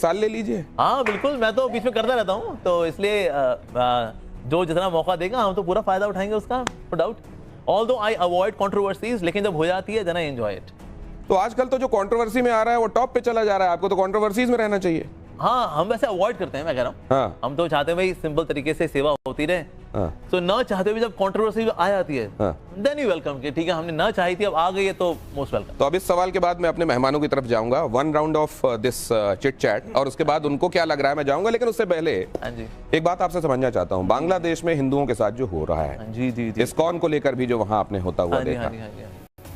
साल ले लीजिए। हाँ बिल्कुल, मैं तो बीच में करता रहता हूँ, तो इसलिए जो जितना मौका देगा हम तो पूरा फायदा उठाएंगे उसका, no doubt. Although I avoid controversies, लेकिन जब हो जाती है देन आई एंजॉय इट। तो आजकल तो जो कंट्रोवर्सी में आ रहा है वो टॉप पे चला जा रहा है, आपको तो कंट्रोवर्सीज में रहना चाहिए। हाँ हम वैसे अवॉइड करते हैं, मैं कह रहा हूँ। हाँ। हम तो चाहते हैं भाई सिंपल तरीके से सेवा होती रहे। हाँ। तो न चाहते हुए जब कंट्रोवर्सी आ जाती है देन यू वेलकम, कि ठीक है हमने ना चाही थी अब आ गई है तो मोस्ट वेलकम। तो अब इस सवाल के बाद मैं अपने मेहमानों की तरफ जाऊंगा, one round of this chit chat, और उसके बाद उनको क्या लग रहा है मैं जाऊंगा, लेकिन उससे पहले हाँ जी, एक बात आपसे समझना चाहता हूँ। बांग्लादेश में हिंदुओं के साथ जो हो रहा है, जी जी जी, इस्कॉन को लेकर भी जो वहां आपने होता हुआ देखा,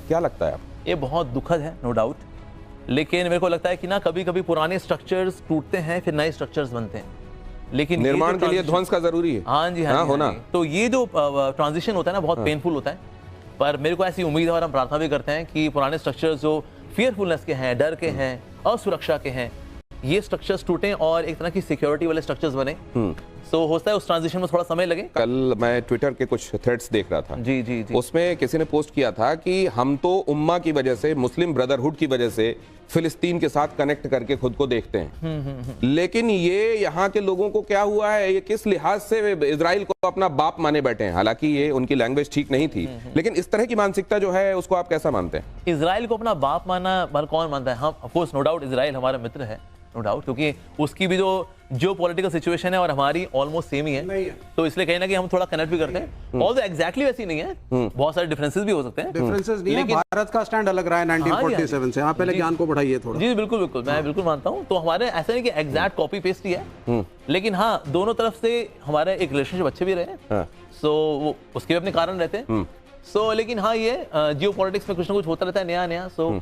क्या लगता है आपको? ये बहुत दुखद है नो डाउट, लेकिन मेरे को लगता है कि ना कभी कभी पुराने स्ट्रक्चर्स टूटते हैं फिर नए स्ट्रक्चर्स बनते हैं, लेकिन निर्माण के लिए ध्वंस का जरूरी है। हाँ जी, हाँ होना। तो ये जो ट्रांजिशन होता है ना बहुत पेनफुल होता है, पर मेरे को ऐसी उम्मीद है और हम प्रार्थना भी करते हैं कि पुराने स्ट्रक्चर्स जो फियरफुलनेस के हैं, डर के हैं, असुरक्षा के हैं, ये स्ट्रक्चर्स टूटें और एक तरह की सिक्योरिटी वाले स्ट्रक्चर्स बने। तो होता है उस ट्रांजिशन में थोड़ा समय लगे। कल मैं ट्विटर के कुछ थ्रेड्स देख रहा था, जी जी जी, उसमें किसी ने पोस्ट किया था कि हम तो उम्मा की वजह से, मुस्लिम ब्रदरहुड की वजह से फिलिस्तीन के साथ कनेक्ट करके खुद को देखते हैं, लेकिन ये यहाँ के लोगों को क्या हुआ है, ये किस लिहाज से इजराइल को अपना बाप माने बैठे हैं। हालांकि ये उनकी लैंग्वेज ठीक नहीं थी, लेकिन इस तरह की मानसिकता जो है उसको आप कैसा मानते हैं? इजराइल को अपना बाप माना भर कौन मानता है? हम of course no doubt Israel हमारा मित्र है, नो डाउट, क्योंकि उसकी भी जो पॉलिटिकल सिचुएशन है और हमारी ऑलमोस्ट सेम ही है, तो इसलिए कहीं ना कहीं हम थोड़ा कनेक्ट भी करते हैं। ऑल्दो एग्जैक्टली वैसी नहीं है, बहुत सारे डिफरेंसेस भी हो सकते हैं। डिफरेंसेस नहीं है, भारत का स्टैंड अलग रहा है 1947 से। आप पहले ज्ञान को बढ़ाइए थोड़ा। जी बिल्कुल बिल्कुल, मैं बिल्कुल मानता हूँ। तो हमारे ऐसा नहीं कि एग्जैक्ट कॉपी पेस्ट ही है, लेकिन हाँ दोनों तरफ से हमारे एक रिलेशनशिप अच्छे भी रहे, सो उसके भी अपने कारण रहते हैं। सो लेकिन हाँ ये जियो पॉलिटिक्स में कुछ ना कुछ होता रहता है नया नया, सो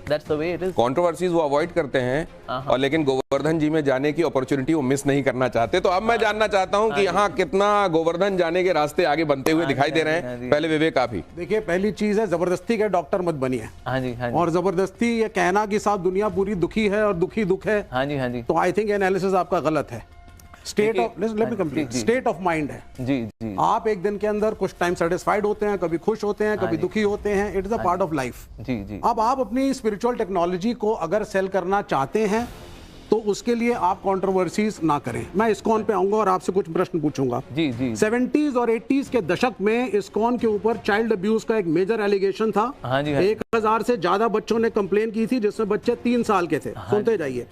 That's the way it is. Controversies वो अवॉइड करते हैं और लेकिन गोवर्धन जी में जाने की अपॉर्चुनिटी वो मिस नहीं करना चाहते। तो अब मैं जानना चाहता हूं कि यहाँ कितना गोवर्धन जाने के रास्ते आगे बनते हुए दिखाई दे रहे हैं। पहले विवेक आप ही देखिए, पहली चीज है जबरदस्ती के डॉक्टर मत बनिए। हाँ जी, हाँ जी। और जबरदस्ती ये कहना कि साहब दुनिया पूरी दुखी है और दुखी दुख है, हाँ जी, हाँ जी, तो आई थिंक एनालिसिस आपका गलत है। State of let me complete, state of mind है। जी जी, आप एक दिन के अंदर कुछ टाइम सेटिस्फाइड होते हैं, कभी खुश होते हैं, कभी दुखी होते हैं, it is a part of life. जी जी। अब आप अपनी स्पिरिचुअल टेक्नोलॉजी को अगर सेल करना चाहते हैं तो उसके लिए आप कंट्रोवर्सीज ना करें। मैं इस्कॉन पे आऊंगा और आपसे कुछ प्रश्न पूछूंगा। जी जी। 70s और 80s के दशक में इस्कॉन के ऊपर चाइल्ड अब्यूज का एक मेजर एलिगेशन था। हाँ जी, 1000 से ज्यादा बच्चों ने कंप्लेन की थी, जिसमें बच्चे 3 साल के थे। सुनते जाइए।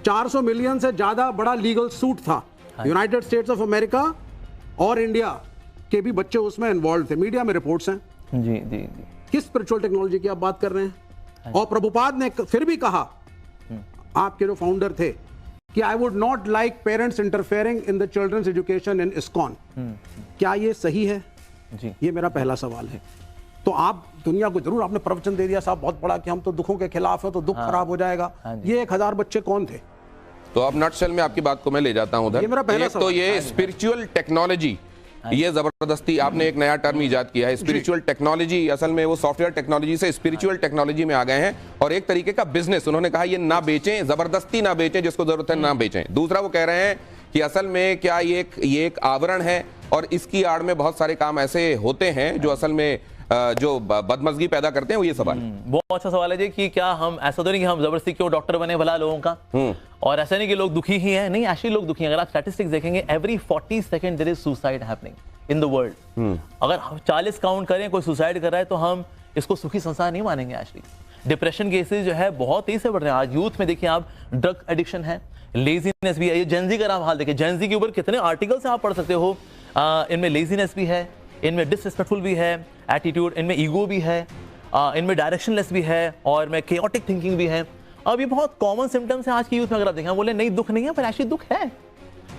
400 मिलियन से ज्यादा बड़ा लीगल सूट था। यूनाइटेड स्टेट्स ऑफ अमेरिका और इंडिया के भी बच्चे उसमें इन्वॉल्व थे, मीडिया में रिपोर्ट्स हैं। जी जी जी। किस स्पिरिचुअल टेक्नोलॉजी की आप बात कर रहे हैं? और प्रभुपाद ने फिर भी कहा, आपके जो फाउंडर थे, कि I would not like parents interfering in the children's education in ISKCON. क्या ये सही है? जी, ये मेरा पहला सवाल है। तो आप दुनिया को जरूर, आपने प्रवचन दे दिया साहब बहुत बड़ा कि हम तो दुखों के खिलाफ हैं, तो दुख खराब हो जाएगा। ये 1000 बच्चे कौन थे? तो अब नटशेल में आपकी बात को मैं ले जाता हूं उधर। एक तो ये स्पिरिचुअल टेक्नोलॉजी, ये जबरदस्ती आपने एक नया टर्म इजाद किया है, स्पिरिचुअल टेक्नोलॉजी। असल में वो सॉफ्टवेयर टेक्नोलॉजी से स्पिरिचुअल टेक्नोलॉजी में आ गए हैं और एक तरीके का बिजनेस। उन्होंने कहा ये ना बेचें, जबरदस्ती ना बेचें, जिसको जरूरत है ना बेचें। दूसरा वो कह रहे हैं कि असल में क्या ये एक आवरण है और इसकी आड़ में बहुत सारे काम ऐसे होते हैं जो असल में जो बदमजगी पैदा करते हैं। वो ये सवाल बहुत अच्छा सवाल है जी, कि क्या हम ऐसा तो नहीं कि हम जबरदस्ती क्यों डॉक्टर बने भला लोगों का, और ऐसा नहीं कि लोग दुखी ही हैं, नहीं एक्चुअली लोग दुखी हैं। अगर आप स्टैटिस्टिक्स देखेंगे, every 40 second there is suicide happening in the world. अगर हम 40 काउंट करें कोई सुसाइड कर रहा है तो हम इसको सुखी संसार नहीं मानेंगे। एक्चुअली डिप्रेशन केसेस जो है बहुत तेजी से बढ़ रहे हैं। आज यूथ में देखिए आप, ड्रग एडिक्शन है, लेजीनेस भी है। ये जेनजी का आप हाल देखिए, जेनजी के ऊपर कितने आर्टिकल्स आप पढ़ सकते हो। इनमें लेजीनेस भी है, इनमें डिसरिस्पेक्टफुल भी है एटीट्यूड, इनमें ईगो भी है, इनमें डायरेक्शनलेस भी है, और इनमें केओटिक थिंकिंग भी है। अब ये बहुत कॉमन सिम्टम्स हैं आज की यूथ में। अगर आप देखें, बोले नहीं दुख नहीं है, पर एक्चुअली दुख है।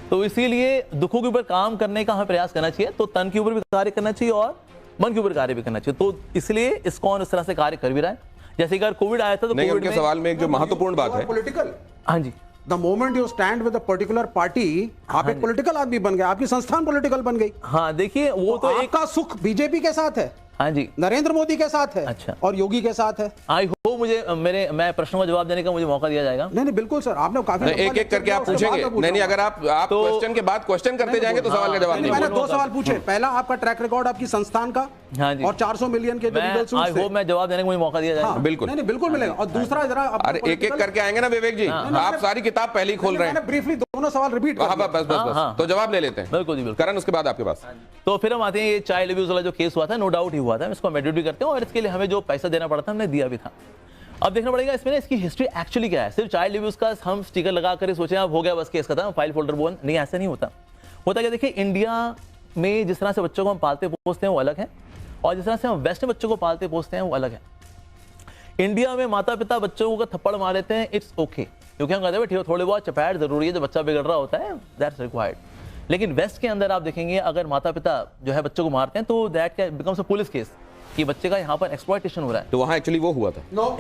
तो इसीलिए दुखों के ऊपर काम करने का हमें प्रयास करना चाहिए। तो तन के ऊपर भी कार्य करना चाहिए और मन के ऊपर कार्य भी करना चाहिए। तो इसलिए इस्कॉन इस तरह से कार्य कर भी रहा है। जैसे अगर कोविड आया था तो कोविड के सवाल में एक जो महत्वपूर्ण बात है, पॉलिटिकल। हाँ जी, The moment you stand with a particular party, आप एक पॉलिटिकल आदमी बन गए, आपकी संस्थान पॉलिटिकल बन गई। हाँ देखिए वो तो आपका सुख बीजेपी के साथ है। हाँ जी, नरेंद्र मोदी के साथ है, अच्छा, और योगी के साथ है। आई होप मुझे मैं प्रश्नों का जवाब देने का मुझे मौका दिया जाएगा। नहीं बिल्कुल सर, आपने काफी एक एक करके आप पूछेंगे। नहीं, अगर आप क्वेश्चन के बाद क्वेश्चन करते जाएंगे तो सवाल का जवाब नहीं। मैंने 2 सवाल पूछे, पहला आपका ट्रैक रिकॉर्ड आपकी संस्थान का, हाँ जी, और 400 मिलियन के आई होप मैं जवाब देने का मुझे मौका दिया जाएगा। बिल्कुल, नहीं बिल्कुल मिलेगा। और दूसरा जरा अरे एक एक करके आएंगे ना विवेक जी, आप सारी किताब पहले ही खोल रहे हैं। ब्रीफली दोनों सवाल रिपीट कर दिया। बस तो जवाब ले लेते हैं। बिल्कुल जी, बिल्कुल। करण, उसके बाद आपके पास। तो फिर हम आते हैं, ये चाइल्ड अब्यूज वाला जो केस हुआ था, नो डाउट ही हुआ था, इसको हम एडिट भी करते हैं, और इसके लिए हमें जो पैसा देना पड़ा था हमने दिया भी था। अब देखना पड़ेगा इसमें ना इसकी हिस्ट्री एक्चुअली क्या है। सिर्फ चाइल्ड अब्यूज का हम स्टिकर लगा कर सोचे अब हो गया बस केस खत्म, फाइल फोल्डर बोन, नहीं, ऐसा नहीं होता। होता क्या, देखिए इंडिया में जिस तरह से बच्चों को हम पालते पोसते हैं वो अलग है, और जिस तरह से हम वेस्ट में बच्चों को पालते पोसते हैं वो अलग है। इंडिया में माता पिता बच्चों को थप्पड़ मार देते हैं, इट्स ओके, क्योंकि हम कहते हैं ठीक, थोड़े बहुत चपैट जरूरी है, जो बच्चा बिगड़ रहा होता है दैट्स रिक्वायर्ड। लेकिन वेस्ट के अंदर आप देखेंगे अगर माता पिता जो है बच्चों को मारते हैं तो that becomes a police case, कि बच्चे का यहाँ पर एक्सप्लॉयटेशन हो रहा है। तो वहां एक्चुअली वो हुआ था।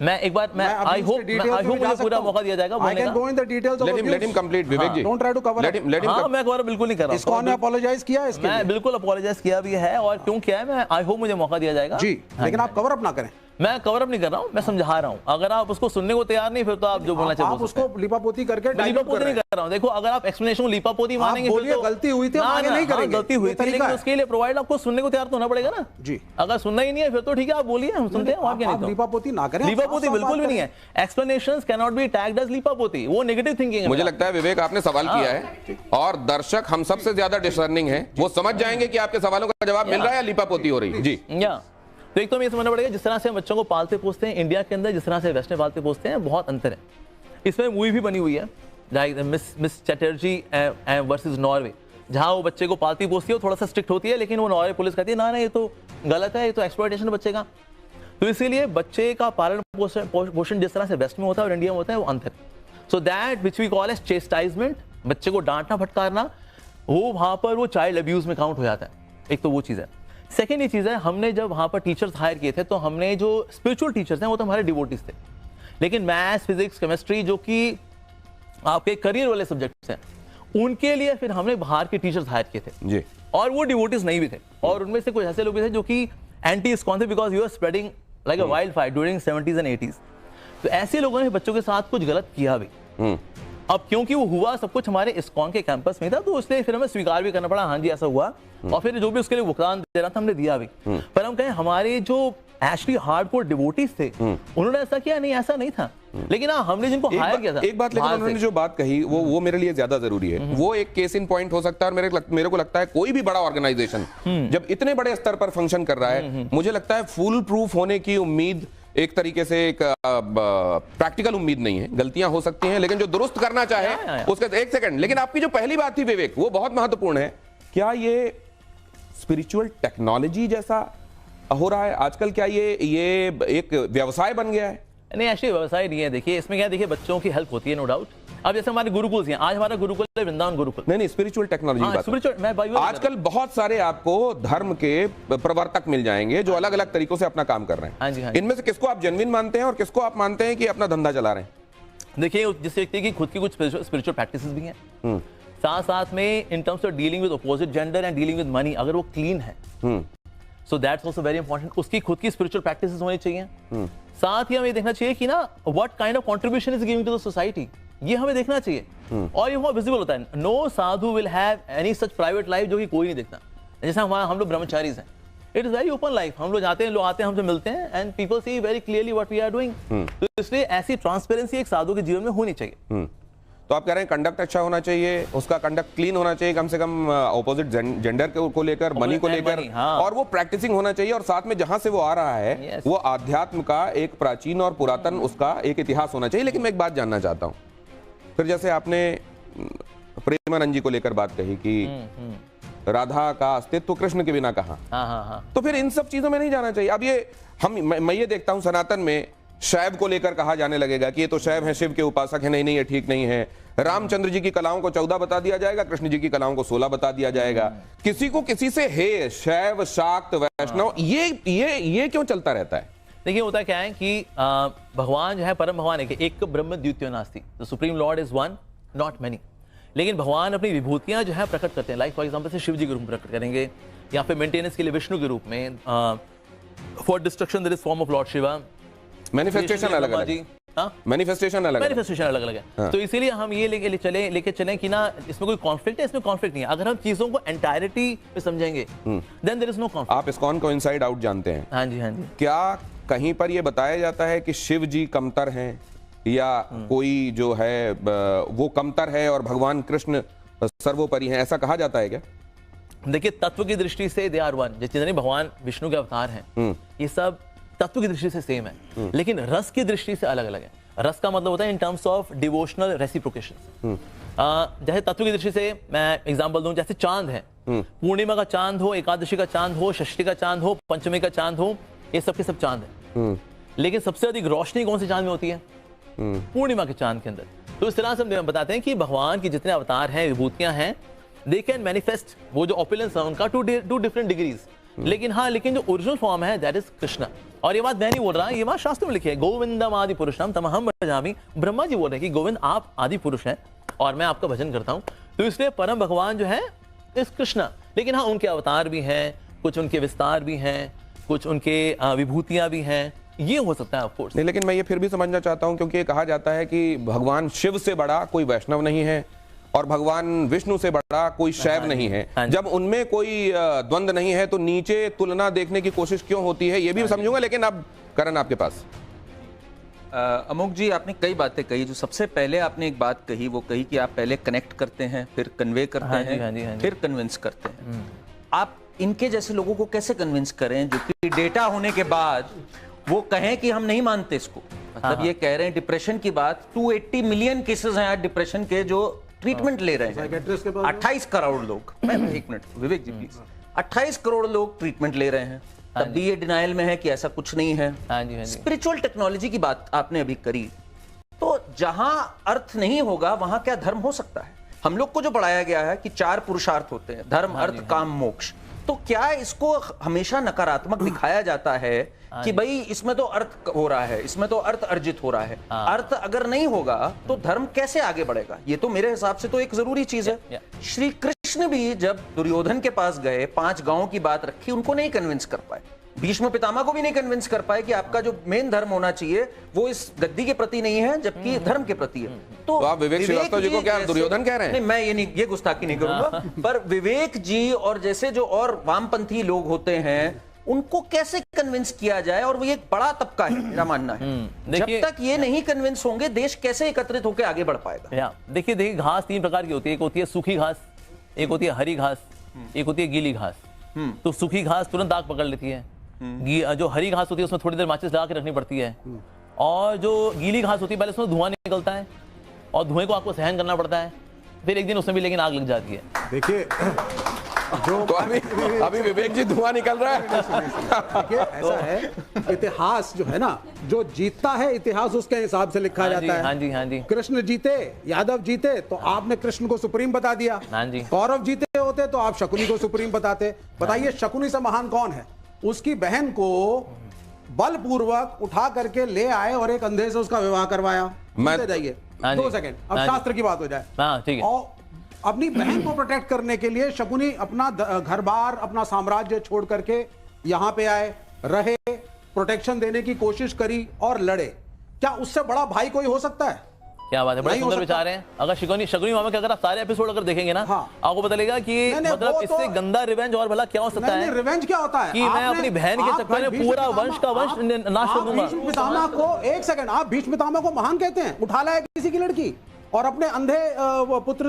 मैं एक बार मैं आई होप मुझे पूरा मौका दिया जाएगा बोलने का। Let him complete Vivek ji, don't try to cover. हां, मैं कवर बिल्कुल नहीं कर रहा हूं। इसको ने अपोलोजाइज किया इसके लिए, मैं बिल्कुल अपोलोजाइज किया भी है, और क्यों किया है मैं आई होप मुझे मौका दिया जाएगा जी, लेकिन आप कवर अप ना करें। मैं कवर अप नहीं कर रहा हूं, मैं समझा रहा हूं। अगर आप उसको सुनने को तैयार नहीं, फिर तो आप जो बोलना चाहिए आप उसको लिपापोती करके लिपापोती नहीं कर रहा हूं। देखो, अगर आप एक्सप्लेनेशन लिपापोती मानेंगे फिर तो गलती हुई थी, आगे नहीं करेंगे। गलती हुई थी, लेकिन उसके लिए प्रोवाइड आपको सुनने को तैयार तो होना पड़ेगा ना जी। अगर सुनना ही नहीं है फिर तो ठीक है, आप बोलिए, हम सुनते हैं। आप क्या लिपापोती ना करें, लिपापोती बिल्कुल भी नहीं है। Explanations can not be tagged as लिपापोती, वो नेगेटिव थिंकिंग है। मुझे लगता है विवेक आपने सवाल किया है, और दर्शक हम सबसे ज्यादा डिसर्निंग है, वो समझ जाएंगे कि आपके सवालों का जवाब मिल रहा है या लिपापोती हो रही जी। तो एक तो हमें समझना पड़ेगा, जिस तरह से हम बच्चों को पालते पोसते हैं इंडिया के अंदर, जिस तरह से वेस्ट में पालते पोसते हैं, बहुत अंतर है। इसमें मूवी भी बनी हुई है, like miss Chatterjee versus Norway, जहां वो बच्चे को पालती पोसती है, थोड़ा सा स्ट्रिक्ट होती है, लेकिन वो नॉर्वे पुलिस कहती है ना ये तो गलत है, ये तो एक्सप्लॉयटेशन बच्चे का। तो इसीलिए बच्चे का पालन पोषण जिस तरह से वेस्ट में होता है और इंडिया में होता है वो अंतर। So that which we call as chastisement, बच्चे को डांटना फटकारना, वो वहां पर वो चाइल्ड अब्यूज में काउंट हो जाता है। एक तो वो चीज़ है। सेकेंड ये चीज़ है, हमने जब वहाँ पर टीचर्स हायर किए थे तो हमने जो स्पिरिचुअल टीचर्स हैं वो तो हमारे डिवोटीज थे, लेकिन मैथ्स, फिजिक्स, केमिस्ट्री जो कि आपके करियर वाले सब्जेक्ट्स हैं, उनके लिए फिर हमने बाहर के टीचर्स हायर किए थे जी, और वो डिवोटीज नहीं भी थे, और उनमें से कुछ ऐसे लोग भी थे जो कि एंटी इस्कॉन थे, because you are spreading like a wild fire during 70s and 80s। तो ऐसे लोगों ने बच्चों के साथ कुछ गलत किया भी। अब क्योंकि वो हुआ सब कुछ हमारे इस्कॉन के कैंपस में था, तो इसलिए फिर हमें स्वीकार भी करना पड़ा, हाँ जी ऐसा हुआ, और फिर जो भी उसके लिए भुगतान देना था हमने दिया भी। पर हम कहें हमारे जो एक्चुअली हार्डकोर डिवोटीज थे उन्होंने ऐसा किया नहीं, ऐसा नहीं था। लेकिन हाँ, हमने जिनको हायर किया था, एक बात, लेकिन उन्होंने जो बात कही वो मेरे लिए ज्यादा जरूरी है। वो एक केस इन पॉइंट हो सकता है, और मेरे को लगता है कोई भी बड़ा ऑर्गेनाइजेशन जब इतने बड़े स्तर पर फंक्शन कर रहा है, मुझे लगता है फुल प्रूफ होने की उम्मीद एक तरीके से एक प्रैक्टिकल उम्मीद नहीं है। गलतियां हो सकती हैं, लेकिन जो दुरुस्त करना चाहे उसका एक सेकंड। लेकिन आपकी जो पहली बात थी विवेक, वो बहुत महत्वपूर्ण है। क्या ये स्पिरिचुअल टेक्नोलॉजी जैसा हो रहा है आजकल? क्या ये एक व्यवसाय बन गया है? नहीं, ऐसे व्यवसाय नहीं है। देखिए इसमें क्या, देखिए बच्चों की हेल्प होती है नो डाउट। अब जैसे हमारे गुरुकुल हैं, आज हमारा गुरुकुल है वृंदावन गुरुकुल। नहीं, स्पिरिचुअल टेक्नोलॉजी स्पिरिचुअल, मैं आजकल बहुत सारे आपको धर्म के प्रवर्तक मिल जाएंगे जो अलग अलग तरीकों से अपना काम कर रहे हैं। हाँ जी, हाँ। इनमें से किसको आप जेन्युइन मानते हैं और किसको आप मानते हैं कि अपना धंधा चला रहे हैं? देखिए, जिस व्यक्ति की खुद की कुछ स्पिरिचुअल प्रैक्टिसेस भी हैं, साथ साथ में in terms of dealing with opposite gender and dealing with money, अगर वो क्लीन है, so that's also very important. उसकी खुद की स्पिरिचुअल प्रैक्टिसेस होनी चाहिए। साथ ही हमें देखना चाहिए कि ना what kind of contribution is giving to the society, ये हमें देखना चाहिए। और ये बहुत विजिबल होता है। No sadhu will have any such private life जो कि कोई नहीं देखता। जैसे हम लोग ब्रह्मचारीज हैं, it is very open life. हम लोग जाते हैं, लोग आते हैं, हमसे मिलते हैं, and people see very clearly what we are doing. तो इसलिए ऐसी ट्रांसपेरेंसी एक साधु के जीवन में होनी चाहिए। तो आप कह रहे हैं कंडक्ट अच्छा होना चाहिए, उसका कंडक्ट क्लीन होना चाहिए, कम से कम ऑपोजिट जेंडर को लेकर, मनी को लेकर, और वो प्रैक्टिसिंग होना चाहिए, और साथ में जहां से वो आ रहा है वो आध्यात्म का एक प्राचीन और पुरातन उसका एक इतिहास होना चाहिए। लेकिन मैं एक बात जानना चाहता हूं, फिर जैसे आपने प्रेमानंद जी को लेकर बात कही कि राधा का अस्तित्व कृष्ण के बिना कहा, तो फिर इन सब चीजों में नहीं जाना चाहिए। अब ये मैं ये देखता हूं सनातन में शैव को लेकर कहा जाने लगेगा कि ये तो शैव है, शिव के उपासक है। नहीं, ये ठीक नहीं है। रामचंद्र जी की कलाओं को 14 बता दिया जाएगा, कृष्ण जी की कलाओं को 16 बता दिया जाएगा। किसी को किसी से हे शैव, शाक्त, वैष्णव, ये क्यों चलता रहता है? देखिए, होता क्या है कि भगवान जो है परम भगवान है कि एक ब्रह्म द्वितीयो नास्ति, the supreme Lord is one not many. लेकिन भगवान अपनी विभूतियां जो है प्रकट करते हैं। लाइक फॉर एग्जांपल से शिव जी के रूप में प्रकट करेंगे, या फिर मेंटेनेंस के लिए विष्णु के रूप में, for destruction there is form of Lord Shiva. Manifestation अलग अलग है, मैनिफेस्टेशन अलग अलग है। तो इसीलिए हम ये लेके चलें कि ना इसमें कोई कॉन्फ्लिक्ट है, इसमें कॉन्फ्लिक्ट नहीं है। अगर हम चीजों को एंटायरिटी में समझेंगे then there is no conflict. आप इस्कॉन को इनसाइड आउट जानते हैं? हाँ जी, हाँ जी। क्या कहीं पर यह बताया जाता है कि शिव जी कमतर हैं या कोई जो है वो कमतर है और भगवान कृष्ण सर्वोपरि हैं, ऐसा कहा जाता है क्या? देखिए, तत्व की दृष्टि से दे आर वन। जितने भगवान विष्णु के अवतार हैं ये सब तत्व की दृष्टि से सेम है, लेकिन रस की दृष्टि से अलग अलग है। रस का मतलब होता है in terms of devotional reciprocation. जैसे तत्व की दृष्टि से मैं एग्जांपल दूं, जैसे चांद है, पूर्णिमा का चांद हो, एकादशी का चांद हो, षष्ठी का चांद हो, पंचमी का चांद हो, ये सब के सब चांद है। लेकिन सबसे अधिक रोशनी कौन से चांद में होती है? पूर्णिमा के चांद के अंदर। तो इस तरह से हम बताते हैं कि भगवान की जितने अवतार हैं, विभूतियां हैं, दे कैन मैनिफेस्ट वो जो ऑपुलेंस है उनका टू डिफरेंट डिग्रीज। लेकिन हाँ, लेकिन जो ओरिजिनल फॉर्म है दैट इज कृष्णा। और ये बात मैं नहीं बोल रहा, ये बात शास्त्र में लिखी है, गोविंदम आदि पुरुषम तमहम भजामि। ब्रह्मा जी बोल रहे हैं कि गोविंद आप आदि पुरुष हैं और मैं आपका भजन करता हूं। तो इसलिए परम भगवान जो है इस कृष्णा। लेकिन हाँ, उनके अवतार भी हैं, कुछ उनके विस्तार भी हैं, कुछ उनके विभूतियां भी हैं, ये हो सकता है ऑफ कोर्स। नहीं, लेकिन मैं ये फिर भी समझना चाहता हूं, क्योंकि ये कहा जाता है कि भगवान शिव से बड़ा कोई वैष्णव नहीं है और भगवान विष्णु से बड़ा कोई शैव नहीं है। जब उनमें कोई द्वंद्व नहीं है तो नीचे तुलना देखने की कोशिश क्यों होती है, ये भी समझूंगा। लेकिन अब करण आपके पास। अमोक जी, आपने कई बातें कही। जो सबसे पहले आपने एक बात कही, वो कही कि आप पहले कनेक्ट करते हैं, फिर कन्वे करते हैं, फिर कन्विंस करते हैं। आप इनके जैसे लोगों को कैसे कन्विंस करें जो कि डेटा होने के बाद वो कहें कि हम नहीं मानते इसको? मतलब ये कह रहे हैं डिप्रेशन की बात, 280 मिलियन केसेस हैं आज डिप्रेशन के जो ट्रीटमेंट ले रहे हैं। 28 करोड़ लोग, एक मिनट विवेक जी प्लीज, 28 करोड़ लोग ट्रीटमेंट ले रहे हैं, तब भी ये डिनाइल में है कि ऐसा कुछ नहीं है। स्पिरिचुअल टेक्नोलॉजी की बात आपने अभी करी, तो जहां अर्थ नहीं होगा वहां क्या धर्म हो सकता है? हम लोग को जो पढ़ाया गया है कि 4 पुरुषार्थ होते हैं, धर्म, अर्थ, काम, मोक्ष। तो क्या इसको हमेशा नकारात्मक दिखाया जाता है कि भाई इसमें तो अर्थ हो रहा है, इसमें तो अर्थ अर्जित हो रहा है? अर्थ अगर नहीं होगा तो धर्म कैसे आगे बढ़ेगा? ये तो मेरे हिसाब से तो एक जरूरी चीज है। श्री कृष्ण भी जब दुर्योधन के पास गए, 5 गांवों की बात रखी, उनको नहीं कन्विंस कर पाए। भीष्म पितामह को भी नहीं कन्विंस कर पाए कि आपका जो मेन धर्म होना चाहिए वो इस गद्दी के प्रति नहीं है, जबकि धर्म के प्रति है। तो आप विवेक श्रीवास्तव जी को क्या दुर्योधन कह रहे हैं? नहीं, मैं ये गुस्ताखी नहीं करूंगा। पर विवेक जी और जैसे जो और वामपंथी लोग होते हैं उनको कैसे कन्विंस किया जाए? और वो एक बड़ा तबका है, मेरा मानना है। जब तक ये नहीं कन्विंस होंगे, देश कैसे एकत्रित होकर आगे बढ़ पाएगा? देखिए, घास 3 प्रकार की होती है। एक होती है सूखी घास, एक होती है हरी घास, एक होती है गीली घास। तो सूखी घास तुरंत आग पकड़ लेती है, जो हरी घास होती है उसमें थोड़ी देर माचिस लगा के रखनी पड़ती है, और जो गीली घास होती है पहले उसमें धुआं निकलता है और धुएं को आपको सहन करना पड़ता है, फिर एक दिन उसमें भी लेकिन आग लग जाती है। देखिए, जो तो अभी विवेक जी धुआं निकल रहा है। देखिए, ऐसा है, इतिहास जो है ना, जो जीतता है इतिहास उसके हिसाब से लिखा जाता है। हाँ जी, हाँ जी। कृष्ण जीते, यादव जीते तो आपने कृष्ण को सुप्रीम बता दिया। हाँ जी। कौरव जीते होते तो आप शकुनी को सुप्रीम बताते। बताइए, शकुनी से महान कौन है? उसकी बहन को बलपूर्वक उठा करके ले आए और एक अंधे से उसका विवाह करवाया। जाइए 2 सेकंड, अब शास्त्र की बात हो जाए। ठीक है। और अपनी बहन को प्रोटेक्ट करने के लिए शकुनी अपना घर बार, अपना साम्राज्य छोड़ करके यहां पे आए, रहे, प्रोटेक्शन देने की कोशिश करी और लड़े। क्या उससे बड़ा भाई कोई हो सकता है? क्या बात है, बड़े सुंदर विचार हैं। अगर शकुनी मामा के अगर आप सारे एपिसोड अगर देखेंगे ना, आपको पता लगेगा कि मतलब इससे गंदा रिवेंज और भला क्या हो सकता है। रिवेंज क्या होता है कि मैं अपनी बहन के चक्कर में पूरा वंश का वंश नाश कर दूंगा। भीष्म पितामह को, एक सेकंड, आप भीष्म पितामह को महान कहते हैं? उठा लाया किसी की लड़की और अपने अंधे पुत्र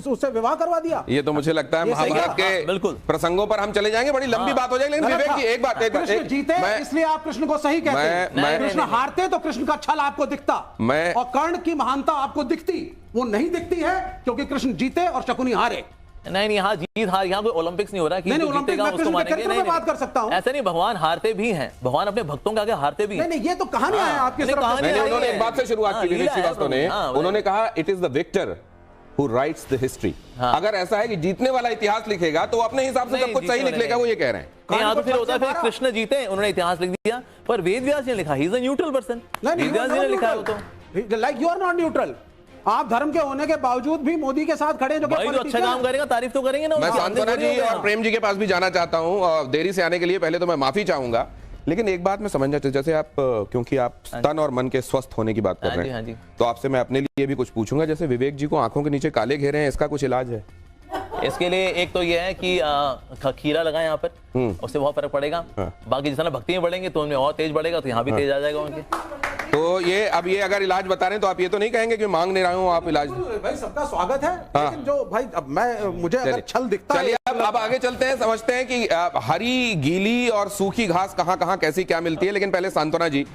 उससे विवाह करवा दिया। ये तो मुझे लगता है महाभारत के बिल्कुल प्रसंगों पर हम चले जाएंगे, बड़ी लंबी बात हो जाएगी। लेकिन विवेक जी एक बात, कृष्ण जीते इसलिए आप कृष्ण को सही कहते हैं। कृष्ण हारते तो कृष्ण का छल आपको दिखता, और कर्ण की महानता आपको दिखती। वो नहीं दिखती है क्योंकि कृष्ण जीते और शकुनी हारे। नहीं, यहाँ जीत हार, यहाँ कोई ओलंपिक्स नहीं हो रहा कि जीतेगा उसको मानेंगे। नहीं, बात कर सकता हूँ। ऐसा नहीं, भगवान हारते भी हैं, भगवान अपने भक्तों के आगे हारते भी हैं। नहीं, ये तो कहानी है आपकी तरफ से। उन्होंने एक बात से शुरुआत की, विवेक श्रीवास्तव ने, उन्होंने कहा it is the victor who writes the history। अगर ऐसा है कि जीतने वाला इतिहास लिखेगा तो अपने हिसाब से सब कुछ सही लिख लेगा, वो ये कह रहे हैं। यहाँ तो फिर होता है, फिर कृष्ण जीते, उन्होंने इतिहास लिख दिया, पर वेद व्यास ने लिखा, he is a neutral person. Ved Vyas ने लिखा है वो तो। Like you are not neutral. आप धर्म के होने के बावजूद भी मोदी के साथ खड़े हैं, जो कि भाई तो अच्छा काम करेगा तारीफ तो करेंगे ना। मैं सांत्वना जी और प्रेम जी के पास भी जाना चाहता हूं, और देरी से आने के लिए पहले तो मैं माफी चाहूंगा, लेकिन एक बात मैं समझना चाहता हूं, जैसे आप क्योंकि आप तन और मन के स्वस्थ होने की बात कर रहे हैं, तो आपसे मैं अपने लिए भी कुछ पूछूंगा। जैसे विवेक जी को आंखों के नीचे काले घेरे हैं, इसका कुछ इलाज है? इसके लिए एक तो ये है कि खीरा लगाएं यहाँ पर, उससे बहुत फर्क पड़ेगा। बाकी जिस तरह भक्ति में बढ़ेंगे तो उनमें और तेज बढ़ेगा, तो यहाँ भी तेज आ जाएगा उनके। तो ये अब ये अगर इलाज बता रहे हैं तो आप ये तो नहीं कहेंगे कि मांग नहीं रहा हूँ आप इलाज? भाई सबका स्वागत है, लेकिन जो भाई अब मुझे अगर छल दिखता है। चलिए अब आगे चलते हैं, समझते हैं कि हरी, गीली और सूखी घास कहाँ कहाँ कैसी क्या मिलती है। लेकिन पहले सांत्वना जी,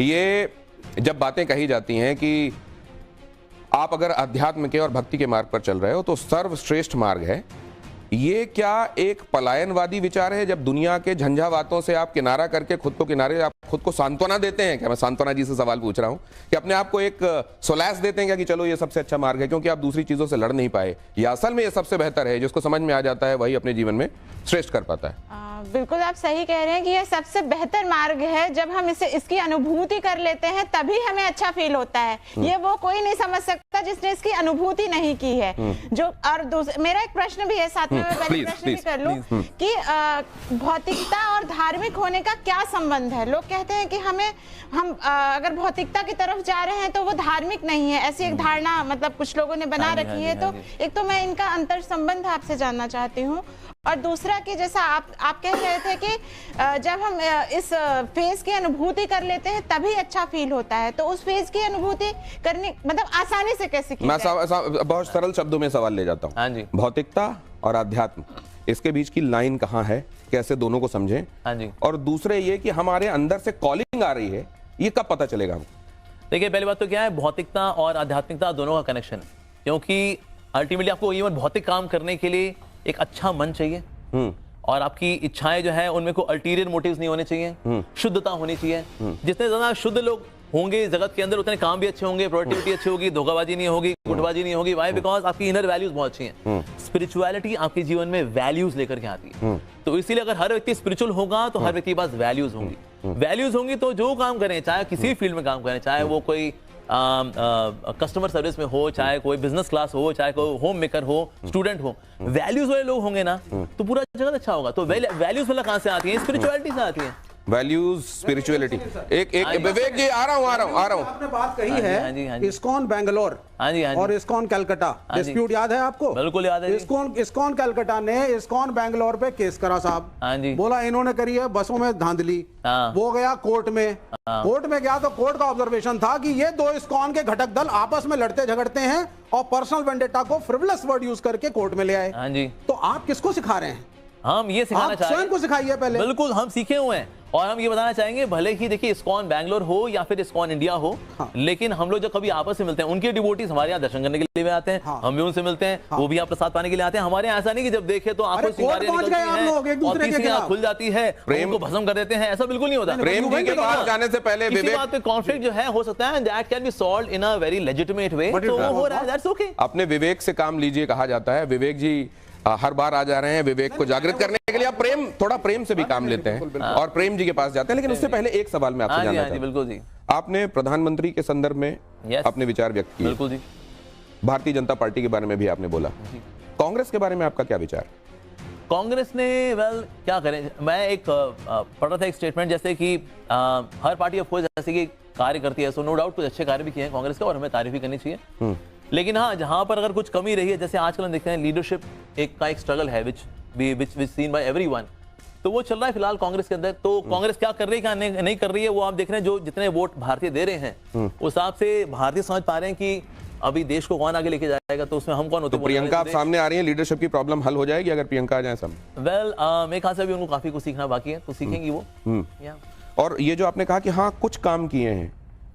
ये जब बातें कही जाती हैं कि आप अगर अध्यात्म के और भक्ति के मार्ग पर चल रहे हो तो सर्वश्रेष्ठ मार्ग है, ये क्या एक पलायनवादी विचार है? जब दुनिया के झंझावातों से आप किनारा करके खुद को किनारे, आप खुद को सांत्वना देते हैं क्या? मैं सांत्वना जी से सवाल पूछ रहा हूं कि अपने आप को एक सोलैस देते हैं क्या कि चलो ये सबसे अच्छा मार्ग है क्योंकि आप दूसरी चीजों से लड़ नहीं पाए, या असल में ये सबसे बेहतर है, जिसको समझ में आ जाता है वही अपने जीवन में श्रेष्ठ कर पाता है? बिल्कुल आप सही कह रहे हैं कि यह सबसे बेहतर मार्ग है। जब हम इसकी अनुभूति कर लेते हैं तभी हमें अच्छा फील होता है। ये वो कोई नहीं समझ सकता जिसने इसकी अनुभूति नहीं की है। जो और मेरा एक प्रश्न भी है साथ में, मैं पहले प्रश्न भी कर लूं कि भौतिकता और धार्मिक होने का क्या संबंध है? लोग कहते हैं कि हम अगर भौतिकता की तरफ जा रहे हैं तो वो धार्मिक नहीं है, ऐसी एक धारणा मतलब कुछ लोगों ने बना रखी है। तो एक तो मैं इनका अंतर संबंध आपसे जानना चाहती हूँ, और दूसरा कि जैसा आप कह रहे थे कि जब हम इस फेज की अनुभूति कर लेते हैं तभी अच्छा फील होता है, तो उस फेज की अनुभूति करने मतलब आसानी से कैसे की जाए? मैं बहुत सरल शब्दों में सवाल ले जाता हूँ। हाँ जी। भौतिकता और अध्यात्म, इसके बीच की लाइन कहाँ है, कैसे दोनों को समझें? हाँ जी। और दूसरे ये कि हमारे अंदर से कॉलिंग आ रही है, ये कब पता चलेगा हमको? देखिए पहली बात तो क्या है, भौतिकता और आध्यात्मिकता दोनों का कनेक्शन है, क्योंकि अल्टीमेटली आपको इवन भौतिक काम करने के लिए एक अच्छा मन चाहिए, और आपकी इच्छाएं जो है उनमें कोई अल्टीरियर मोटिव्स नहीं होने चाहिए, शुद्धता होनी चाहिए। जितने ज्यादा शुद्ध लोग होंगे जगत के अंदर उतने काम भी अच्छे होंगे, प्रोडक्टिविटी अच्छी होगी, धोखाबाजी नहीं होगी, गुटबाजी नहीं होगी। वाई? बिकॉज आपकी इनर वैल्यूज बहुत अच्छी हैं। स्पिरिचुअलिटी आपके जीवन में वैल्यूज लेकर के आती है, तो इसीलिए अगर हर व्यक्ति स्पिरिचुअल होगा तो हर व्यक्ति के पास वैल्यूज होंगी। वैल्यूज होंगी तो जो काम करें, चाहे किसी फील्ड में काम करें, चाहे वो कोई कस्टमर सर्विस में हो, चाहे कोई बिजनेस क्लास हो, चाहे कोई होम मेकर हो, स्टूडेंट हो, वैल्यूज वाले लोग होंगे ना तो पूरा जगत अच्छा होगा। तो वैल्यूज वाला कहां से आती है? स्पिरिचुअलिटी से आती है। Values, spirituality. एक विवेक जी, आ रहा हूं। आपने बात कही है इस्कॉन बैंगलोर और इस्कॉन कलकत्ता, डिस्प्यूट याद है आपको? बिल्कुल याद है। इस्कॉन कलकत्ता ने इस्कॉन बैंगलोर पे केस करा साहब, बोला इन्होंने करी है बसों में धांधली। वो गया कोर्ट में, कोर्ट में गया तो कोर्ट का ऑब्जर्वेशन था कि ये दो इस्कॉन के घटक दल आपस में लड़ते झगड़ते हैं और पर्सनल वेंडेटा को फ्रिवलेस वर्ड यूज करके कोर्ट में ले आए। तो आप किसको सिखा रहे हैं? हम ये सिखाना चाहते हैं, स्वयं को सिखाइए पहले। बिल्कुल, हम सीखे हुए हैं और हम ये बताना चाहेंगे, भले ही देखिए इस्कॉन बैंगलोर हो या फिर इस्कॉन इंडिया हो, लेकिन हम लोग जो कभी आपस में मिलते हैं, उनके डिवोटीज हमारे यहाँ दर्शन करने के लिए भी आते हैं, हम भी उनसे मिलते हैं, वो भी यहाँ प्रसाद पाने के लिए आते हैं। हमारे यहाँ ऐसा नहीं कि जब देखे तो आंखों से चिंगारियां निकलती हैं और तीसरी आंख खुल जाती है, प्रेम को भस्म कर देते हैं, ऐसा बिल्कुल नहीं होता। प्रेम जी के पास जाने से पहले किसी बात पे कॉन्फ्लिक्ट जो है हो सकता है, that can be solved in a very legitimate way, तो वो हो रहा है, दैट्स ओके। अपने विवेक से काम लीजिए कहा जाता है। विवेक जी हर बार आ जा रहे हैं विवेक को जागृत करने के लिए। आप थोड़ा प्रेम से भी काम लेते हैं और प्रेम जी के पास जाते हैं, लेकिन उससे पहले एक सवाल मैं आपसे जानना चाहता हूं। बिल्कुल जी। आपने प्रधानमंत्री के संदर्भ में अपने विचार व्यक्त किए। बिल्कुल जी। भारतीय जनता पार्टी के बारे में भी आपने बोला। कांग्रेस के बारे में आपका क्या विचार? कांग्रेस ने क्या करें, मैं एक पढ़ रहा था एक स्टेटमेंट, जैसे कि हर पार्टी ऑफ कोर्स जैसे कि कार्य करती है, सो नो डाउट कुछ अच्छे कार्य भी किए हैं कांग्रेस के और हमें तारीफ भी करनी चाहिए। लेकिन हाँ, जहां पर अगर कुछ कमी रही है, जैसे आजकल हम देखते हैं लीडरशिप एक स्ट्रगल है विच सीन बाय एवरीवन, तो वो चल रहा है फिलहाल कांग्रेस के अंदर। तो कांग्रेस क्या कर रही है क्या नहीं कर रही है, वो आप देख रहे हैं। जो जितने वोट भारतीय दे रहे हैं उस हिसाब से भारतीय समझ पा रहे हैं कि अभी देश को कौन आगे लेके जाएगा, तो उसमें हम कौन होते हैं। तो प्रियंका आप सामने आ रही है, लीडरशिप की प्रॉब्लम हल हो जाएगी अगर प्रियंका आ जाए सब? मेरे ख्याल से अभी उनको काफी कुछ सीखना बाकी है, तो सीखेंगी वो। और ये जो आपने कहा कि हाँ कुछ काम किए हैं,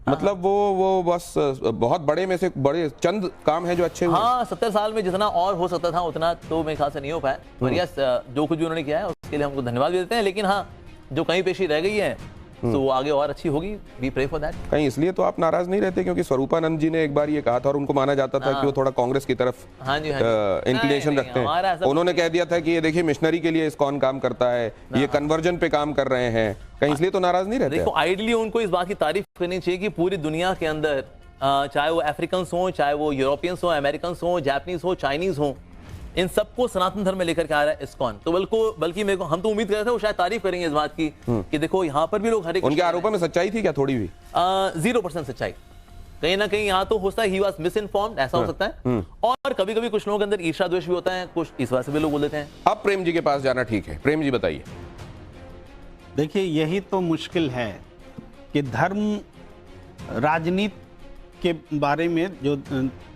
मतलब वो बस बहुत बड़े में से बड़े चंद काम है जो अच्छे हुए। हाँ, 70 साल में जितना और हो सकता था उतना तो मेरे ख्याल से नहीं हो पाया, पर यस जो कुछ भी उन्होंने किया है उसके लिए हमको धन्यवाद भी देते हैं। लेकिन हाँ, जो कहीं पेशी रह गई है तो वो आगे और अच्छी होगी, वी प्रे फॉर दैट। कहीं इसलिए तो आप नाराज नहीं रहते क्योंकि स्वरूपानंद जी ने एक बार ये कहा था और उनको माना जाता था कि वो थोड़ा कांग्रेस की तरफ इंक्लिनेशन रखते हैं। उन्होंने कह दिया था कि ये देखिए मिशनरी के लिए इस्कॉन काम करता है, ये कन्वर्जन पे काम कर रहे हैं, कहीं इसलिए तो नाराज नहीं रहते? देखो, आइडियली उनको इस बात की तारीफ करनी चाहिए कि पूरी दुनिया के अंदर चाहे वो अफ्रीकन्स हों, चाहे वो यूरोपियंस हों, अमेरिकन्स हों, जापानीज हों, चाइनीज हों, इन सबको सनातन धर्म में लेकर के आ रहा है इस्कॉन। तो बल्कि मेरे को हम तो उम्मीद कर रहे थे वो शायद तारीफ करेंगे इस बात की कि देखो यहाँ पर भी लोग हरे उनके आरोपों में सच्चाई थी क्या? थोड़ी भी 0% सच्चाई। कहीं ना कहीं यहाँ तो होता है ही वाज मिसइन्फॉर्म्ड, ऐसा हो सकता है। और कभी कभी कुछ लोगों के अंदर ईर्ष्या द्वेष भी होता है, कुछ इस वजह से भी लोग बोल देते हैं। अब प्रेम जी के पास जाना ठीक है। प्रेम जी बताइए। देखिए, यही तो मुश्किल है कि धर्म राजनीति के बारे में जो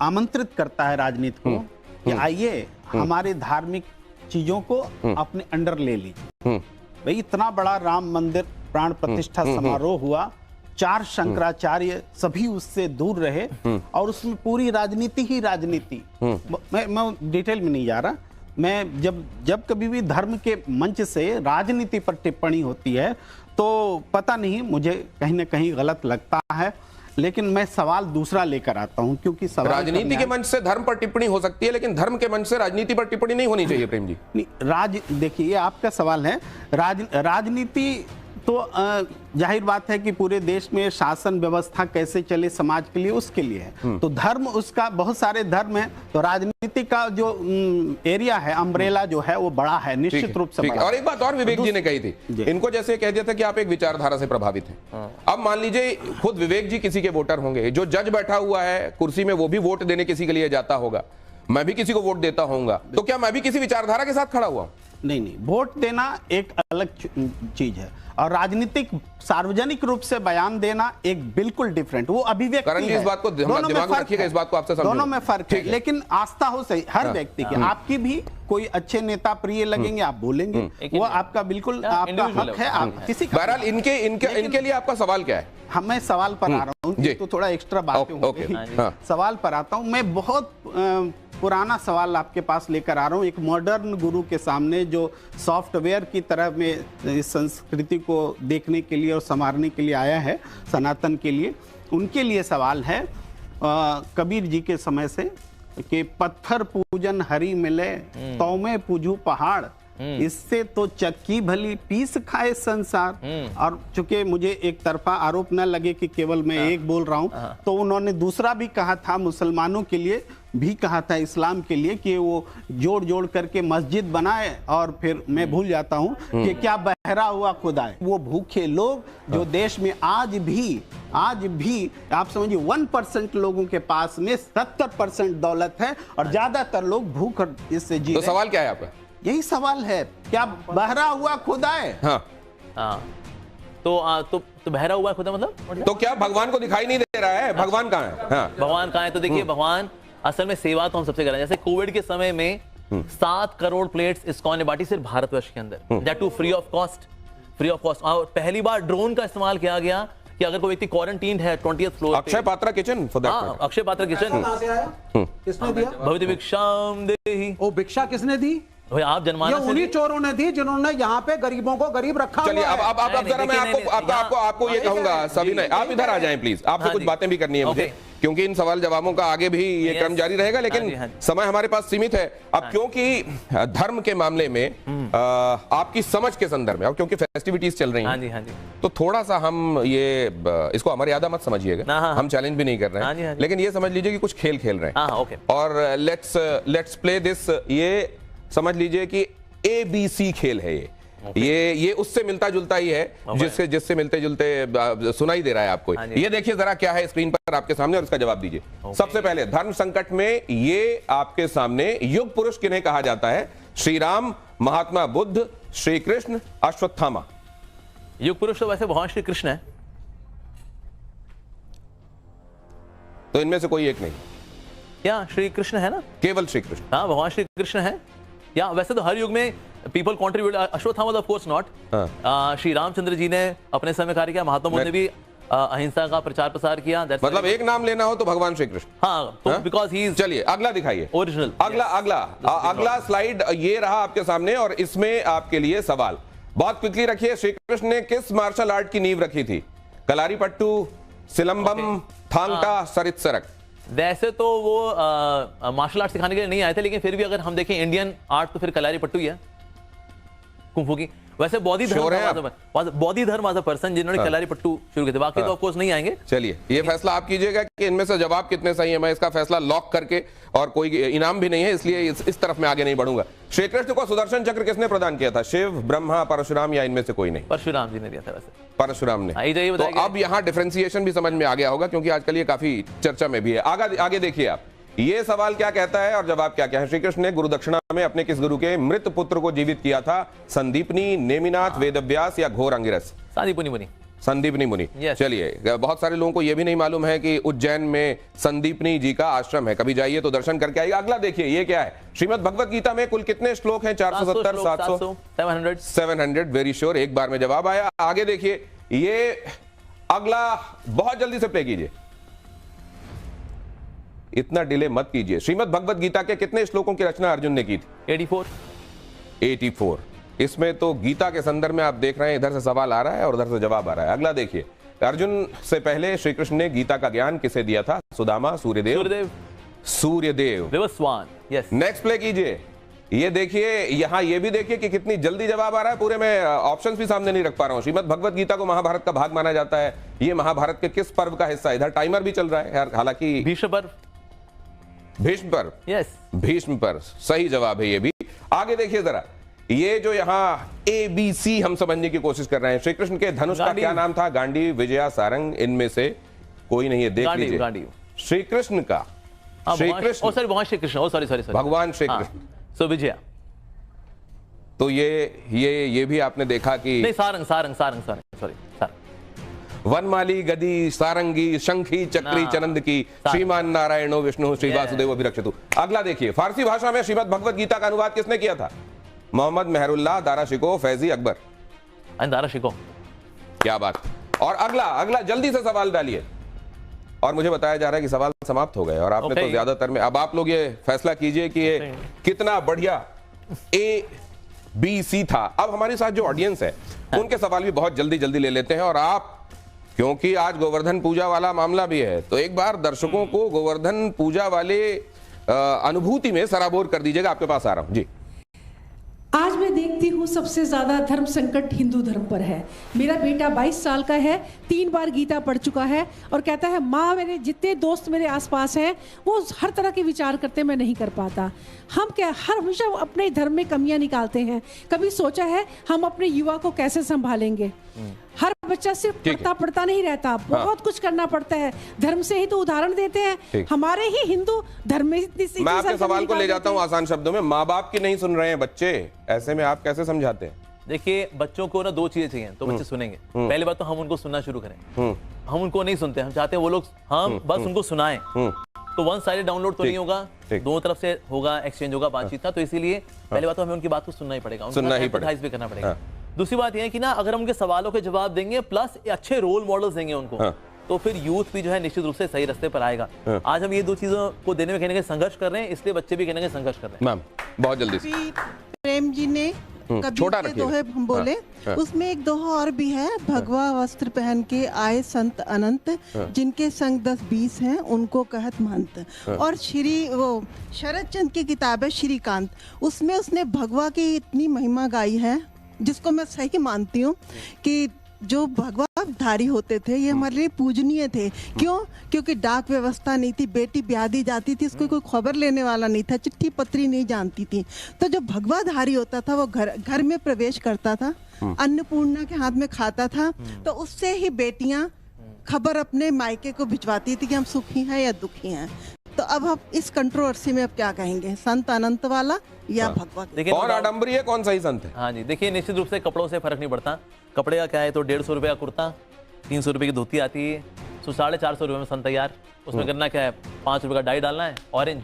आमंत्रित करता है राजनीति को कि आइए हमारे धार्मिक चीजों को अपने अंडर ले लीजिए। भाई, इतना बड़ा राम मंदिर प्राण प्रतिष्ठा समारोह हुआ, 4 शंकराचार्य सभी उससे दूर रहे और उसमें पूरी राजनीति ही राजनीति। मैं डिटेल में नहीं जा रहा। मैं जब कभी भी धर्म के मंच से राजनीति पर टिप्पणी होती है तो पता नहीं, मुझे कहीं ना कहीं गलत लगता है। लेकिन मैं सवाल दूसरा लेकर आता हूं, क्योंकि सवाल राजनीति के मंच से धर्म पर टिप्पणी हो सकती है, लेकिन धर्म के मंच से राजनीति पर टिप्पणी नहीं होनी चाहिए। प्रेम जी, देखिए, ये आपका सवाल है। राजनीति तो जाहिर बात है कि पूरे देश में शासन व्यवस्था कैसे चले समाज के लिए, उसके लिए है। तो धर्म, उसका बहुत सारे धर्म है, तो राजनीति का जो एरिया है, अम्ब्रेला जो है वो बड़ा है, निश्चित रूप से बड़ा। और एक बात और विवेक जी ने कही थी, इनको जैसे कह दिया था कि आप एक विचारधारा से प्रभावित हैं। अब मान लीजिए खुद विवेक जी किसी के वोटर होंगे, जो जज बैठा हुआ है कुर्सी में वो भी वोट देने किसी के लिए जाता होगा, मैं भी किसी को वोट देता होऊंगा, तो क्या मैं भी किसी विचारधारा के साथ खड़ा हुआ? नहीं, वोट देना एक अलग चीज है और राजनीतिक सार्वजनिक रूप से बयान देना एक बिल्कुल डिफरेंट, वो अभिव्यक्ति है। इस बात को दिमाग में रखिएगा, इस बात को आपसे समझो। दोनों में फर्क है, लेकिन आस्था हो सही हर व्यक्ति की। आपकी भी कोई अच्छे नेता प्रिय लगेंगे, आप बोलेंगे, वो आपका बिल्कुल आपका हक है। आप किसी बहरहाल इनके लिए आपका सवाल क्या है? मैं सवाल पर आ रहा हूँ, तो थोड़ा एक्स्ट्रा बातें होंगी। सवाल पर आता हूँ मैं। बहुत पुराना सवाल आपके पास लेकर आ रहा हूँ, एक मॉडर्न गुरु के सामने जो सॉफ्टवेयर की तरह में इस संस्कृति को देखने के लिए और संवारने के लिए आया है, सनातन के लिए। उनके लिए सवाल है कबीर जी के समय से कि पत्थर पूजन हरि मिले तो में पूजू पहाड़, इससे तो चक्की भली पीस खाए संसार। और चूंकि मुझे एक तरफा आरोप न लगे कि केवल मैं एक बोल रहा हूं, तो उन्होंने दूसरा भी कहा था, मुसलमानों के लिए भी कहा था, इस्लाम के लिए, कि वो जोड़ जोड़ करके मस्जिद बनाए। और फिर मैं भूल जाता हूं कि क्या बहरा हुआ खुदा है। वो भूखे लोग जो देश में आज भी आप समझिए 1% लोगों के पास में 70% दौलत है और ज्यादातर लोग भूख इससे जी। तो सवाल क्या है आपका? यही सवाल है, क्या बहरा हुआ खुदा है? हाँ। तो बहरा हुआ खुदा मतलब तो क्या भगवान को दिखाई नहीं दे रहा है? भगवान कहाँ है? हाँ। भगवान कहाँ है? तो देखिए, भगवान असल में सेवा तो हम सबसे कर रहे हैं। जैसे कोविड के समय में 7 करोड़ प्लेट्स इस्कॉन ने बांटी सिर्फ भारतवर्ष के अंदर, that too free of cost. और पहली बार ड्रोन का इस्तेमाल किया गया कि अगर कोई व्यक्ति क्वारंटीन है 20th floor, Akshay Patra kitchen for that. Akshay Patra kitchen किसने दिया? भवति भिक्षाम देहि। ओ, भिक्षा किसने दी? भाई आप जनमानस ये उन्हीं चोरों ने दी जिन्होंने यहाँ पे गरीबों को गरीब रखा। चलिए अब जरा मैं आपको ये कहूंगा, सभी ने आप इधर आ जाएं प्लीज, आपसे कुछ बातें भी करनी है मुझे, क्योंकि इन सवाल जवाबों का आगे भी ये क्रम जारी रहेगा, लेकिन समय हमारे पास सीमित है। अब क्योंकि धर्म के मामले में आपकी समझ के संदर्भ में, और क्योंकि फेस्टिविटीज चल रही हैं, तो थोड़ा सा हम ये इसको अमर्यादा मत समझिएगा, हम चैलेंज भी नहीं कर रहे हैं, लेकिन ये समझ लीजिए कि कुछ खेल खेल रहे हैं। और लेट्स प्ले दिस, ये समझ लीजिए कि ABC खेल है ये उससे मिलता जुलता ही है, जिससे मिलते जुलते सुनाई दे रहा है आपको। ये देखिए जरा क्या है स्क्रीन पर आपके सामने और इसका जवाब दीजिए। सबसे पहले धर्म संकट में ये आपके सामने युग पुरुष किन्हें कहा जाता है? श्री राम, महात्मा बुद्ध, श्री कृष्ण, अश्वत्थामा। युग पुरुष तो वैसे भगवान श्री कृष्ण है, तो इनमें से कोई एक नहीं। क्या श्री कृष्ण है ना? केवल श्री कृष्ण। हाँ, भगवान श्री कृष्ण है। या वैसे तो हर युग में people contribute, Ashwatthama of course not. Shri Ramchandra ji ने अपने समय कार्य किया, महात्मा बुद्ध ने भी अहिंसा का प्रचार प्रसार किया। मतलब एक नाम लेना हो तो भगवान श्री कृष्ण। हाँ, तो बिकॉज ही इज। चलिए अगला दिखाइए, ओरिजिनल। अगला स्लाइड ये रहा आपके सामने, और इसमें आपके लिए सवाल बहुत क्विकली रखिए। श्री कृष्ण ने किस मार्शल आर्ट की नींव रखी थी? कलारीपट्टू, सिलंबम, थांगटा, सरित्सरक। वैसे तो वो मार्शल आर्ट सिखाने के लिए नहीं आए थे, लेकिन फिर भी अगर हम देखें इंडियन आर्ट तो फिर कलारीपट्टू ही है, कुंफू की। वैसे बौद्धि धर्म वाज अ पर्सन जिन्होंने कलारीपट्टू शुरू किए थे, बाकी तो ऑफ कोर्स नहीं आएंगे। चलिए ये फैसला आप कीजिएगा कि इनमें से जवाब कितने सही है। मैं इसका फैसला लॉक करके, और कोई इनाम भी नहीं है इसलिए इस तरफ मैं आगे नहीं बढ़ूंगा। श्री कृष्ण को सुदर्शन चक्र किसने प्रदान किया था? शिव, ब्रह्मा, परशुराम या इनमें से कोई नहीं? परशुराम जी ने दिया था वैसे। परशुराम ने। तो अब यहाँ डिफरेंशिएशन भी समझ में आ गया होगा, क्योंकि आजकल ये काफी चर्चा में भी है। आगे देखिए आप, ये सवाल क्या कहता है और जवाब क्या क्या है। श्री कृष्ण ने गुरु दक्षिणा में अपने किस गुरु के मृत पुत्र को जीवित किया था? संदीपनी, नेमिनाथ, वेदव्यास या घोर अंगिरस? संदीपनी मुनि। संदीपनी मुनि। चलिए, बहुत सारे लोगों को यह भी नहीं मालूम है कि उज्जैन में संदीपनी जी का आश्रम है, कभी जाइए तो दर्शन करके आइए। अगला देखिए, ये क्या है? श्रीमद् भगवत गीता में कुल कितने श्लोक हैं? 470, 700, 700। वेरी श्योर, एक बार में जवाब आया। आगे देखिए, ये अगला बहुत जल्दी से प्ले कीजिए, इतना डिले मत कीजिए। श्रीमद् भगवत गीता के कितने श्लोकों की रचना अर्जुन ने की थी? 84। इसमें तो गीता के संदर्भ में आप देख रहे हैं, इधर से सवाल आ रहा है और उधर से जवाब आ रहा है। अगला देखिए, अर्जुन से पहले श्री कृष्ण ने गीता का ज्ञान किसे दिया था? Sudama, Suryadev. Yes. Next play कीजिए, ये देखिए, यहां ये भी देखिए कि कितनी जल्दी जवाब आ रहा है। पूरे में ऑप्शंस भी सामने नहीं रख पा रहा हूं। श्रीमद् भगवत गीता को महाभारत का भाग माना जाता है। ये महाभारत के किस पर्व का हिस्सा है? इधर टाइमर भी चल रहा है, हालांकि भीष्म पर्व। यस, भीष्म पर्व सही जवाब है ये भी। आगे देखिए जरा, ये जो यहाँ ABC हम समझने की कोशिश कर रहे हैं। श्री कृष्ण के धनुष का क्या नाम था? गांडीव, विजया, सारंग, इनमें से कोई नहीं है। देख लीजिए, श्री कृष्ण का, श्री कृष्ण, भगवान श्री कृष्ण, भगवान श्री कृष्ण, सो विजया। तो ये भी आपने देखा कि नहीं, सारंग, सॉरी। वनमाली, गदी, सारंगी, शंखी, चक्री, चनंद की, श्रीमान नारायणो विष्णु श्री वासुदेव अभिरक्षतु। अगला देखिए, फारसी भाषा में श्रीमद् भगवत गीता का अनुवाद किसने किया था? मोहम्मद मेहरुल्लाह, दारा शिकोह, फैजी अकबर। दारा शिकोह। क्या बात। और अगला जल्दी से सवाल डालिए। और मुझे बताया जा रहा है कि सवाल समाप्त हो गए, और आपने तो ज्यादातर में। अब आप लोग ये फैसला कीजिए कि ये कितना बढ़िया ABC था। अब हमारे साथ जो ऑडियंस है उनके सवाल भी बहुत जल्दी ले लेते हैं। और आप, क्योंकि आज गोवर्धन पूजा वाला मामला भी है, तो एक बार दर्शकों को गोवर्धन पूजा वाले अनुभूति में सराबोर कर दीजिएगा। आपके पास आ रहा हूं जी। आज मैं देखती हूँ सबसे ज्यादा धर्म संकट हिंदू धर्म पर है। मेरा बेटा 22 साल का है, 3 बार गीता पढ़ चुका है और कहता है माँ, मेरे जितने दोस्त मेरे आसपास हैं वो हर तरह के विचार करते, मैं नहीं कर पाता। हम क्या हमेशा अपने धर्म में कमियां निकालते हैं। कभी सोचा है हम अपने युवा को कैसे संभालेंगे? हर बच्चा सिर्फ पढ़ता नहीं रहता, बहुत कुछ करना पड़ता है। धर्म से ही तो उदाहरण देते हैं। हमारे ही हिंदू धर्म में मैं आपके सवाल को ले जाता हूँ आसान शब्दों में। माँ बाप की नहीं सुन रहे हैं बच्चे, ऐसे में आप कैसे समझाते हैं? देखिए, बच्चों को ना 2 चीजें चाहिए तो बच्चे सुनेंगे। पहली बात तो हम उनको सुनना शुरू करें। हम उनको नहीं सुनते, हम चाहते हैं वो लोग, हम बस उनको सुनाएं। तो वन साइडेड डाउनलोड तो नहीं होगा, दोनों तरफ से होगा, एक्सचेंज होगा, बातचीत का। तो इसीलिए पहली बात तो हमें उनकी बात को सुनना ही पड़ेगा, सुनना ही पड़ेगा, भी करना पड़ेगा। दूसरी बात यह है कि ना, अगर हम उनके सवालों के जवाब देंगे प्लस अच्छे रोल मॉडल्स देंगे उनको, तो फिर यूथ भी जो है निश्चित रूप से सही रास्ते पर आएगा। आज हम ये 2 चीजों को देने में कहने के संघर्ष कर रहे हैं, इसलिए बच्चे भी कहने के संघर्ष कर रहे हैं। मैम बहुत जल्दी से। प्रेम जी ने कबीर के दोहे हम बोले, उसमें एक दोहा और भी है, भगवा वस्त्र पहन के आए संत अनंत, जिनके संग 10-20 हैं उनको कहत महंत। और शरद चंद्र की किताब है श्रीकांत, उसमें उसने भगवा की इतनी महिमा गाई है, जिसको मैं सही मानती हूँ कि जो भगवाधारी होते थे ये हमारे लिए पूजनीय थे। क्यों? क्योंकि डाक व्यवस्था नहीं थी, बेटी ब्याह दी जाती थी, इसको कोई खबर लेने वाला नहीं था, चिट्ठी पत्री नहीं जानती थी। तो जो भगवाधारी होता था वो घर में प्रवेश करता था, अन्नपूर्णा के हाथ में खाता था, तो उससे ही बेटियां खबर अपने मायके को भिजवाती थी कि हम सुखी हैं या दुखी हैं। तो अब हम इस कंट्रोवर्सी में अब क्या कहेंगे, संत अनंत वाला या भगवत? कौन आडंबरी है, कौन सही संत है? हाँ जी, देखिए, निश्चित रूप से कपड़ों से फर्क नहीं पड़ता। कपड़े का क्या है, तो 150 रुपये का कुर्ता, 300 रुपये की धोती आती है, तो 450 रुपये में सन तैयार। उसमें करना क्या है, 5 रुपये का डाई डालना है, ऑरेंज,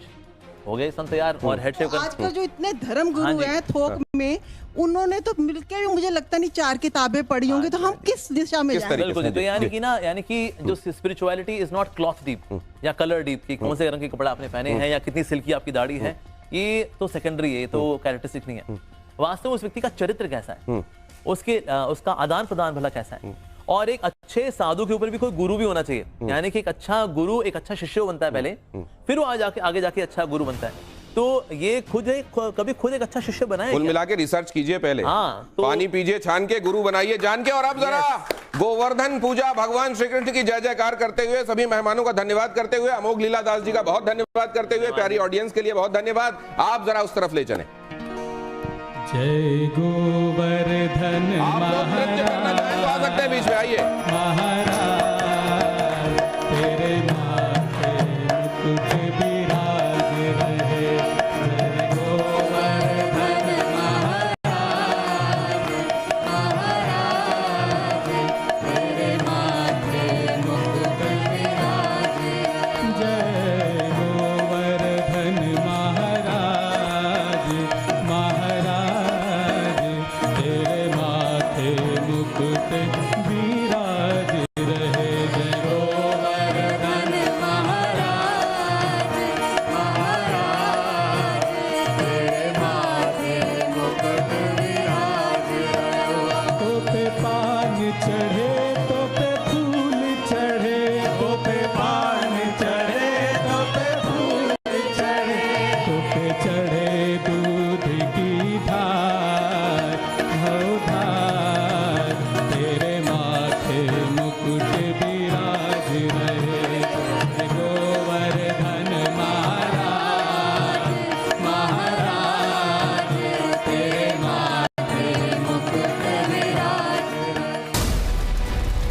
हो गए सन तैयार। और हेड शेव आज का जो इतने धर्म गुरु हैं थोक में, उन्होंने तो मिलकर मुझे लगता नहीं 4 किताबें पढ़ी होंगी, तो हम किस दिशा में जाएंगे? बिल्कुल, तो यानी कि जो spirituality is not cloth deep या कलर डीप, कि कौन से रंग के कपड़ा आपने पहने हैं या कितनी सिल्की आपकी दाढ़ी है, ये तो सेकेंडरी है, ये तो कैरेक्टरिस्टिक नहीं है। वास्तव में उस व्यक्ति का चरित्र कैसा है, उसका आदान प्रदान भला कैसा है। और एक अच्छे साधु के ऊपर भी कोई गुरु भी होना चाहिए, यानी कि एक अच्छा गुरु एक अच्छा शिष्य बनता है पहले, फिर वो आगे जाके अच्छा गुरु बनता है। तो ये कभी खुद एक अच्छा शिष्य बनाए। कुल मिला के रिसर्च कीजिए पहले, तो पानी पीजिए छान के, गुरु बनाइए जान के। और अब जरा गोवर्धन पूजा भगवान श्री कृष्ण की जय जयकार करते हुए, सभी मेहमानों का धन्यवाद करते हुए, अमोघ लीला दास जी का बहुत धन्यवाद करते हुए, प्यारी ऑडियंस के लिए बहुत धन्यवाद। आप जरा उस तरफ ले चलें। जय गोवर्धन आप लोग नृत्य करना चाहें तो आ सकते हैं बीच में, आइए। महाराज